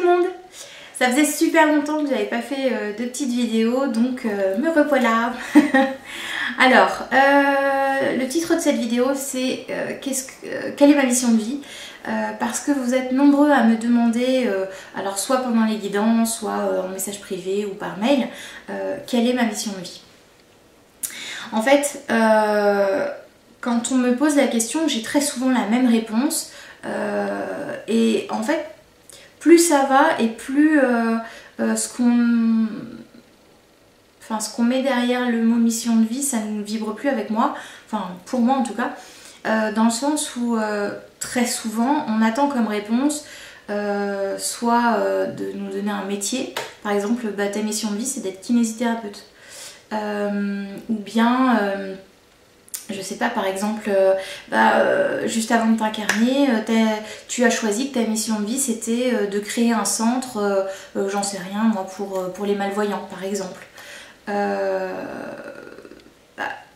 le monde! Ça faisait super longtemps que j'avais pas fait de petites vidéos, donc me revoilà. Alors, le titre de cette vidéo c'est quelle est ma mission de vie? Parce que vous êtes nombreux à me demander, alors soit pendant les guidances, soit en message privé ou par mail, quelle est ma mission de vie? En fait, quand on me pose la question, j'ai très souvent la même réponse. Et en fait, plus ça va et plus ce qu'on met derrière le mot mission de vie, ça ne vibre plus avec moi. Enfin, pour moi en tout cas. Dans le sens où très souvent, on attend comme réponse soit de nous donner un métier. Par exemple, ta mission de vie, c'est d'être kinésithérapeute. Ou bien... je sais pas, par exemple, juste avant de t'incarner, tu as choisi que ta mission de vie c'était de créer un centre, j'en sais rien, moi, pour les malvoyants, par exemple.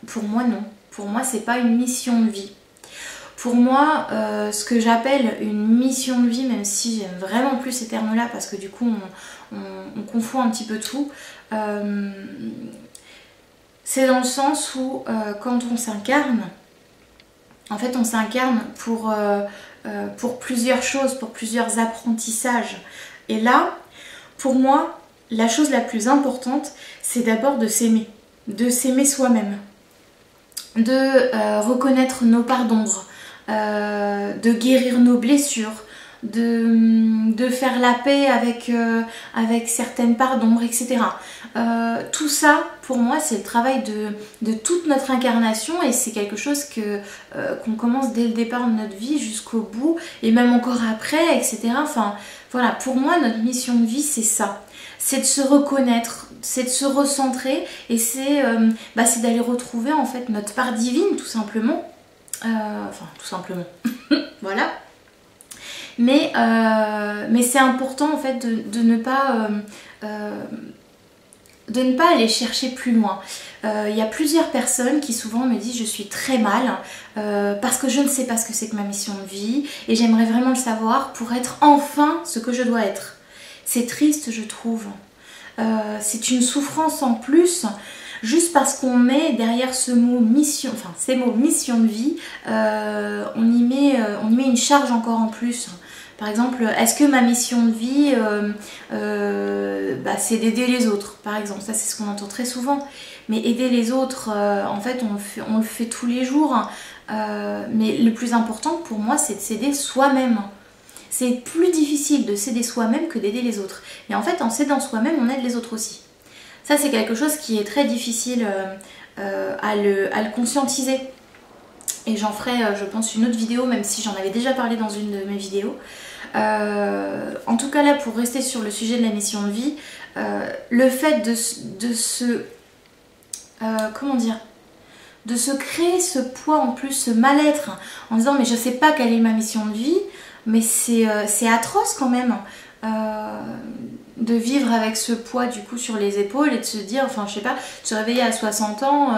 Pour moi, non. Pour moi, c'est pas une mission de vie. Pour moi, ce que j'appelle une mission de vie, même si j'aime vraiment plus ces termes-là, parce que du coup, on confond un petit peu tout. C'est dans le sens où quand on s'incarne, en fait on s'incarne pour plusieurs choses, pour plusieurs apprentissages. Et là, pour moi, la chose la plus importante, c'est d'abord de s'aimer soi-même, de reconnaître nos parts d'ombre, de guérir nos blessures, de faire la paix avec certaines parts d'ombre, etc. Tout ça, pour moi, c'est le travail de toute notre incarnation et c'est quelque chose qu'on commence dès le départ de notre vie jusqu'au bout et même encore après, etc. Enfin, voilà, pour moi, notre mission de vie, c'est ça. C'est de se reconnaître, c'est de se recentrer et c'est d'aller retrouver en fait notre part divine, tout simplement. Enfin, tout simplement. Voilà. Mais c'est important en fait de ne pas aller chercher plus loin. Y a plusieurs personnes qui souvent me disent je suis très mal parce que je ne sais pas ce que c'est que ma mission de vie et j'aimerais vraiment le savoir pour être enfin ce que je dois être. C'est triste, je trouve. C'est une souffrance en plus. Juste parce qu'on met derrière ce mot mission, enfin ces mots mission de vie, on y met une charge encore en plus. Par exemple, est-ce que ma mission de vie, c'est d'aider les autres, par exemple. Ça, c'est ce qu'on entend très souvent. Mais aider les autres, en fait, on le fait tous les jours. Mais le plus important pour moi, c'est de s'aider soi-même. C'est plus difficile de s'aider soi-même que d'aider les autres. Et en fait, en s'aidant soi-même, on aide les autres aussi. Ça, c'est quelque chose qui est très difficile à le conscientiser. Et j'en ferai, je pense, une autre vidéo, même si j'en avais déjà parlé dans une de mes vidéos. En tout cas, là, pour rester sur le sujet de la mission de vie, le fait de se créer ce poids en plus, ce mal-être, en disant mais je sais pas quelle est ma mission de vie, mais c'est atroce quand même. De vivre avec ce poids du coup sur les épaules et de se dire, enfin je sais pas, de se réveiller à 60 ans,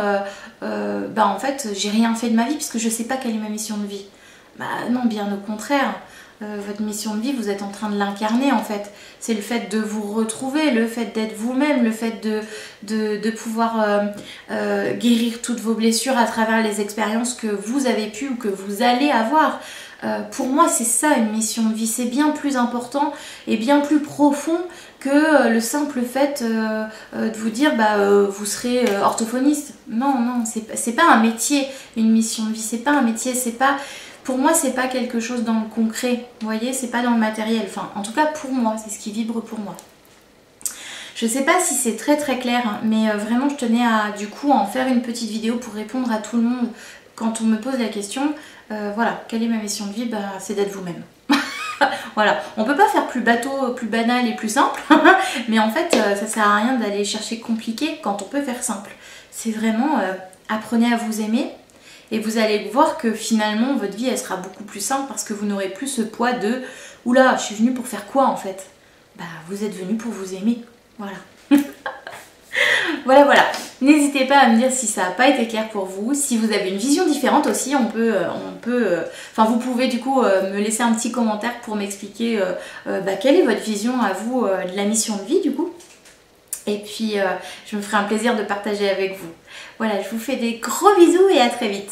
en fait j'ai rien fait de ma vie puisque je sais pas quelle est ma mission de vie. Bah non, bien au contraire, votre mission de vie vous êtes en train de l'incarner en fait. C'est le fait de vous retrouver, le fait d'être vous-même, le fait de pouvoir guérir toutes vos blessures à travers les expériences que vous avez pu ou que vous allez avoir. Pour moi c'est ça une mission de vie, c'est bien plus important et bien plus profond que le simple fait de vous dire vous serez orthophoniste. Non, c'est pas un métier, une mission de vie, c'est pas un métier, c'est pas... Pour moi c'est pas quelque chose dans le concret, vous voyez, c'est pas dans le matériel, enfin en tout cas pour moi, c'est ce qui vibre pour moi. Je sais pas si c'est très très clair, hein, mais vraiment je tenais à du coup en faire une petite vidéo pour répondre à tout le monde quand on me pose la question. Voilà, quelle est ma mission de vie? C'est d'être vous-même. Voilà, on peut pas faire plus bateau, plus banal et plus simple, mais en fait ça sert à rien d'aller chercher compliqué quand on peut faire simple. C'est vraiment apprenez à vous aimer et vous allez voir que finalement votre vie elle sera beaucoup plus simple parce que vous n'aurez plus ce poids de oula, je suis venue pour faire quoi en fait? Vous êtes venu pour vous aimer, voilà. Voilà. N'hésitez pas à me dire si ça n'a pas été clair pour vous, si vous avez une vision différente aussi, vous pouvez du coup me laisser un petit commentaire pour m'expliquer quelle est votre vision à vous de la mission de vie du coup. Et puis je me ferai un plaisir de partager avec vous. Voilà, je vous fais des gros bisous et à très vite.